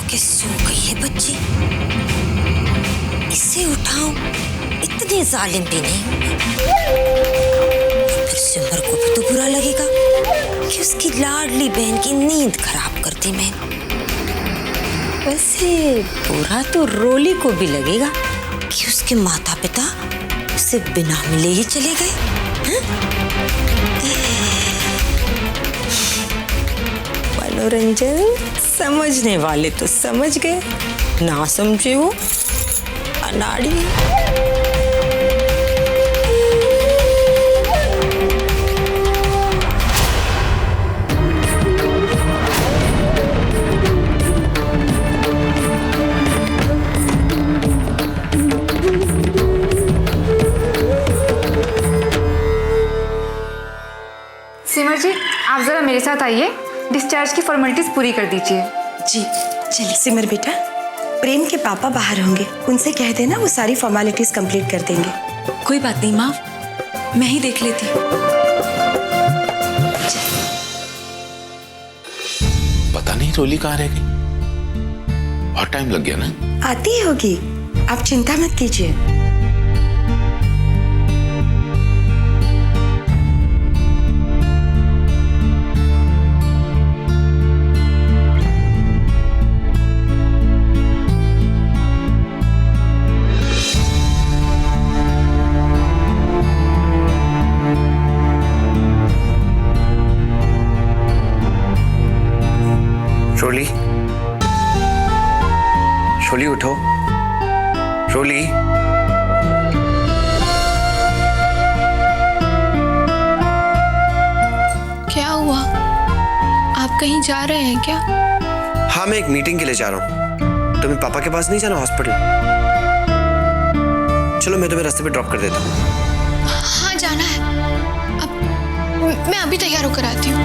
के सो गई है बच्ची। इसे उठाऊं, इतनी जालिम भी नहीं हूं। फिर सिमर को भी तो बुरा लगेगा कि उसकी लाडली बहन की नींद खराब कर दी मैंने। वैसे बुरा तो रोली को भी लगेगा कि उसके माता पिता उसे बिना मिले ही चले गए। मनोरंजन समझने वाले तो समझ गए, ना समझे वो अनाड़ी। सिमर जी, आप जरा मेरे साथ आइए, डिस्चार्ज की फॉर्मेलिटीज पूरी कर दीजिए। जी चलिए। सिमर बेटा, प्रेम के पापा बाहर होंगे, उनसे कह देना वो सारी फॉर्मेलिटीज कंप्लीट कर देंगे। कोई बात नहीं माँ, मैं ही देख लेती हूँ। पता नहीं रोली कहाँ रह गई, बहुत टाइम लग गया ना। आती होगी, आप चिंता मत कीजिए। रोली, रोली उठो। रोली, क्या हुआ? आप कहीं जा रहे हैं क्या? हाँ मैं एक मीटिंग के लिए जा रहा हूँ। तुम्हें पापा के पास नहीं जाना हॉस्पिटल? चलो मैं तुम्हें रास्ते पे ड्रॉप कर देता हूँ। हाँ जाना है। अब मैं अभी तैयार होकर आती हूँ।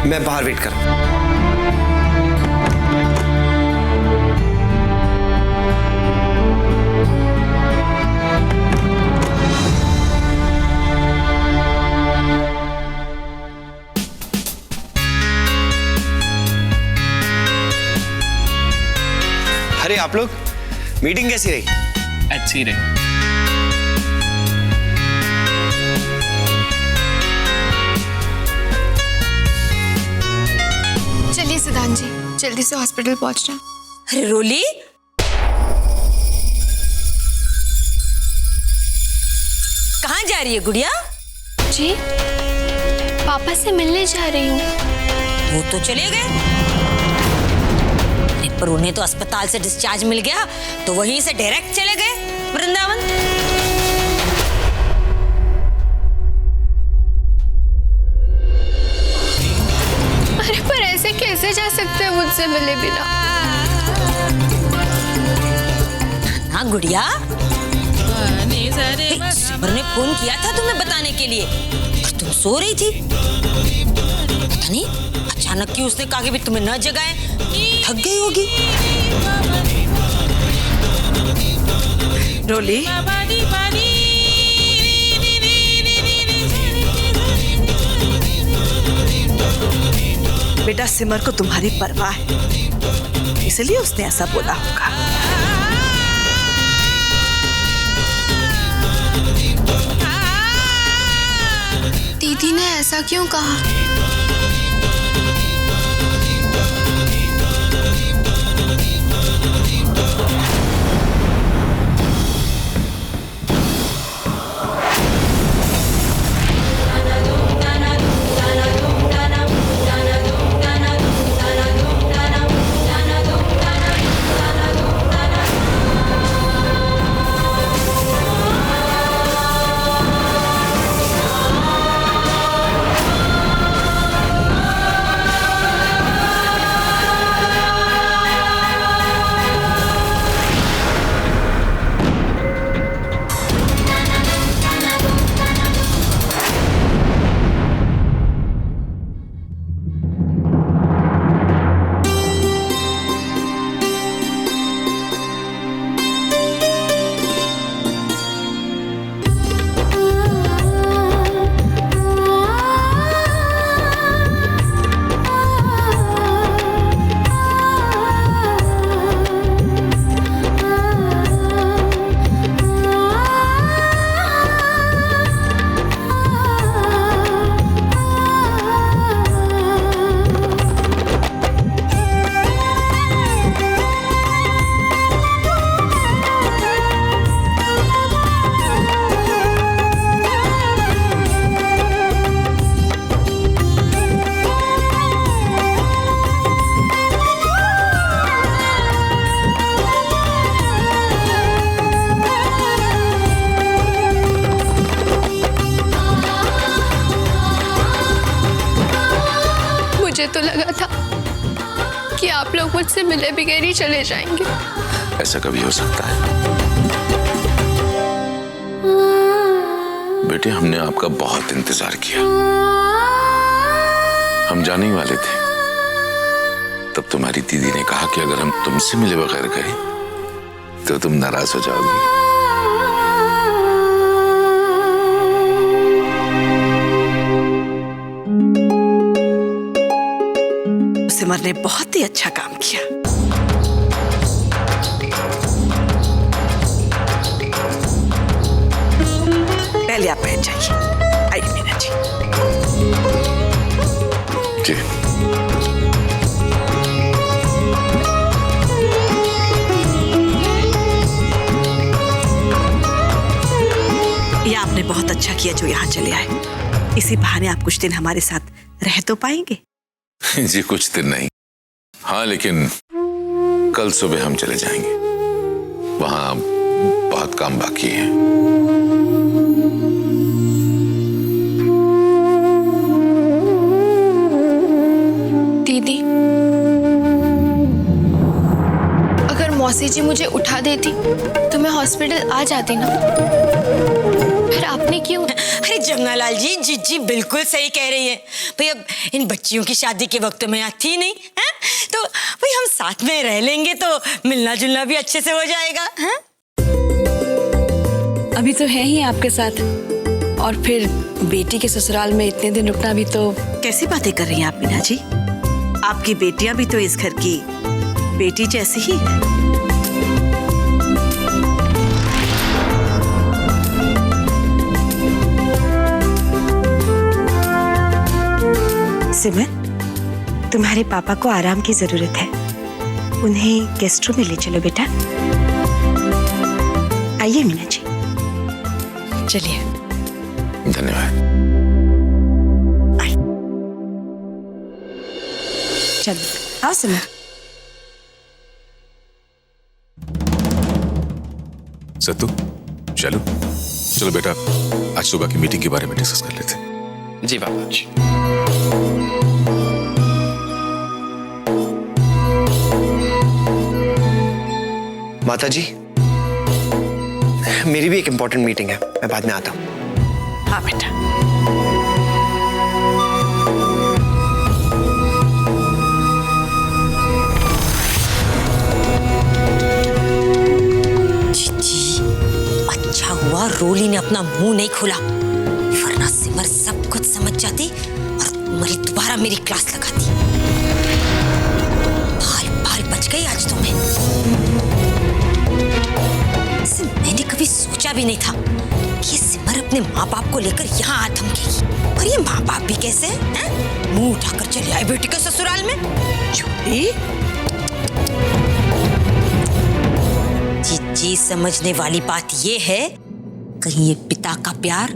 मैं बाहर वेट कर रहा हूँ। अरे आप लोग, मीटिंग कैसी रही? अच्छी रही। चलिए सिद्धांत जी, जल्दी से हॉस्पिटल पहुंचना। अरे रोली, कहाँ जा रही है गुड़िया? जी, पापा से मिलने जा रही हूँ। वो तो चले गए, पर उन्हें तो अस्पताल से डिस्चार्ज मिल गया, तो वहीं से डायरेक्ट चले गए वृंदावन। अरे पर ऐसे कैसे जा सकते हैं मुझसे मिले बिना? हाँ गुड़िया, सिमर ने फोन किया था तुम्हें बताने के लिए, पर तुम सो रही थी। पता नहीं अचानक क्यों उसने कहा कि भी तुम्हें न जगाए, थक गई होगी। रोली, बेटा सिमर को तुम्हारी परवाह है, इसलिए उसने ऐसा बोला होगा। दीदी ने ऐसा क्यों कहा? मुझसे मिले बगैर ही चले जाएंगे। ऐसा कभी हो सकता है? बेटे, हमने आपका बहुत इंतजार किया। हम जाने ही वाले थे, तब तुम्हारी दीदी ने कहा कि अगर हम तुमसे मिले बगैर गए तो तुम नाराज हो जाओगी। सिमर ने बहुत ही अच्छा काम किया। पहले आप बैठ जाइए। आइए मीना जी। जी। ये आपने बहुत अच्छा किया जो यहाँ चले आए। इसी बहाने आप कुछ दिन हमारे साथ रह तो पाएंगे। जी, कुछ दिन नहीं, हाँ, लेकिन कल सुबह हम चले जाएंगे। वहां बहुत काम बाकी है। दीदी, अगर मौसी जी मुझे उठा देती तो मैं हॉस्पिटल आ जाती ना। फिर आपने क्यों? अरे जमनालाल जी, जीजी बिल्कुल सही कह रही है भाई। अब इन बच्चियों की शादी के वक्त में आती ही नहीं है, तो भाई हम साथ में रह लेंगे तो मिलना जुलना भी अच्छे से हो जाएगा। है? अभी तो है ही आपके साथ, और फिर बेटी के ससुराल में इतने दिन रुकना भी तो। कैसी बातें कर रही हैं आप मीना जी? आपकी बेटियां भी तो इस घर की बेटी जैसी ही है। सिमर, तुम्हारे पापा को आराम की जरूरत है। उन्हें गेस्ट रूम में ले चलो बेटा। आइए मीना जी। चलिए। धन्यवाद। चलो आओ सिमर। सत्तू, चलो चलो बेटा, आज सुबह की मीटिंग के बारे में डिस्कस कर लेते हैं। जी पापा जी। माता जी, मेरी भी एक इंपॉर्टेंट मीटिंग है, मैं बाद में आता हूँ। हाँ बेटा। जीजी, अच्छा हुआ रोली ने अपना मुंह नहीं खोला, वरना सिमर सब कुछ समझ जाती और तुम्हारी दोबारा मेरी क्लास लगाती। बाल बाल बच गई आज तुम्हें। मैंने कभी सोचा भी नहीं था कि सिमर अपने माँ बाप को लेकर यहाँ आ थमकेगी। और ये माँ बाप भी कैसे हैं? मुंह उठाकर चले आए बेटी के ससुराल में। छोटी, जी समझने वाली बात ये है, कहीं ये पिता का प्यार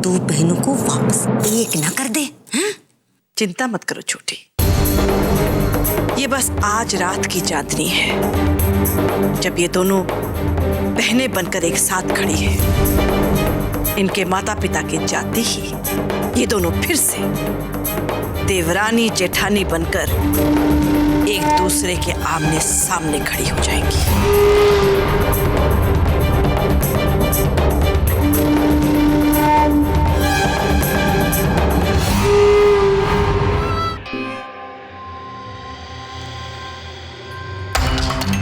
दो बहनों को वापस एक ना कर दे। हैं? चिंता मत करो छोटी, ये बस आज रात की चांदनी है जब ये दोनों बहनें बनकर एक साथ खड़ी हैं। इनके माता पिता के जाते ही ये दोनों फिर से देवरानी जेठानी बनकर एक दूसरे के आमने सामने खड़ी हो जाएंगी।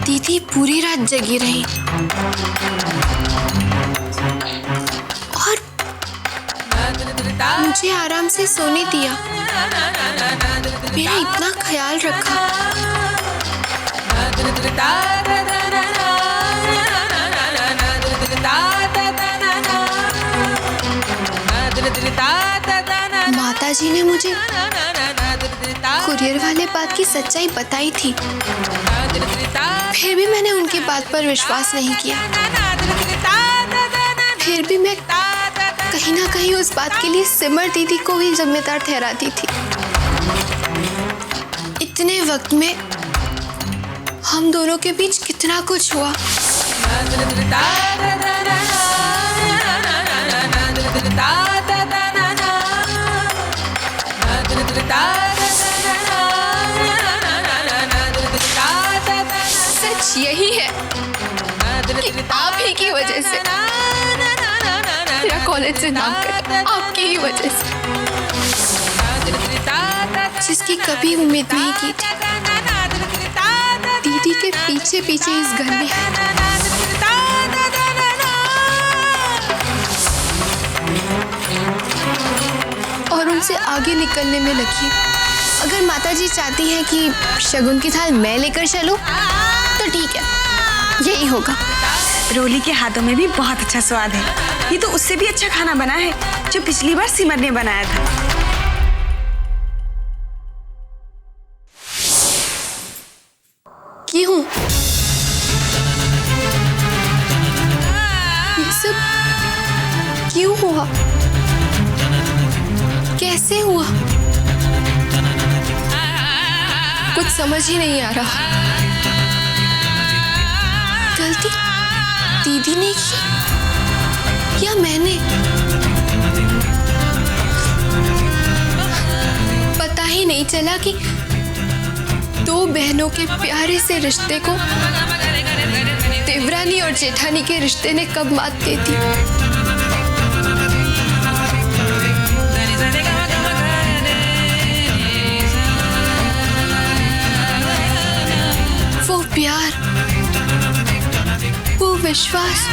दीदी पूरी रात जगी रही और मुझे आराम से सोने दिया, मेरा इतना ख्याल रखा। माताजी ने मुझे कुरियर वाले बात की सच्चाई बताई थी, फिर भी मैंने उनकी बात पर विश्वास नहीं किया। फिर भी मैं कहीं ना कहीं उस बात के लिए सिमर दीदी को ही जिम्मेदार ठहराती थी। इतने वक्त में हम दोनों के बीच कितना कुछ हुआ। आप ही की वजह से मेरा कॉलेज से नाम कटा, आपकी ही वजह से, जिसकी कभी उम्मीद नहीं की थी। दीदी के पीछे पीछे इस घर में है। और उनसे आगे निकलने में लगी। अगर माताजी चाहती हैं कि शगुन की थाल मैं लेकर चलूं, तो ठीक है, यही होगा। रोली के हाथों में भी बहुत अच्छा स्वाद है। ये तो उससे भी अच्छा खाना बना है जो पिछली बार सिमर ने बनाया था। क्यों? ये सब क्यों हुआ? कैसे हुआ? कुछ समझ ही नहीं आ रहा। गलती दीदी ने की या मैंने? पता ही नहीं चला कि दो बहनों के प्यारे से रिश्ते को देवरानी और जेठानी के रिश्ते ने कब मात दे दी। वो प्यार, वो विश्वास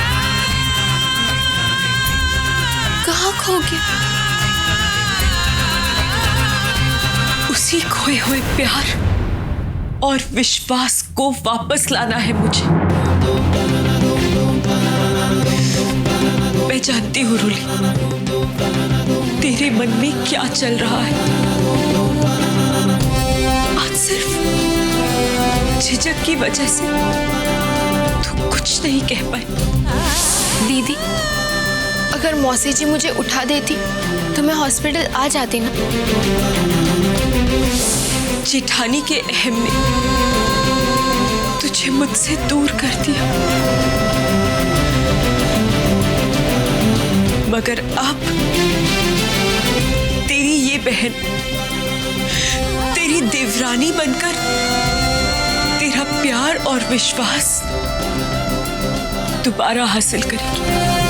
कहाँ खो गया? उसी खोए हुए प्यार और विश्वास को वापस लाना है मुझे। मैं जानती हूँ रूली, तेरे मन में क्या चल रहा है। आज सिर्फ झिझक की वजह से तू कुछ नहीं कह पाई। दीदी, अगर मौसी जी मुझे उठा देती तो मैं हॉस्पिटल आ जाती ना। जेठानी के अहम ने तुझे मुझसे दूर कर दिया, मगर अब तेरी ये बहन तेरी देवरानी बनकर तेरा प्यार और विश्वास दोबारा हासिल करेगी।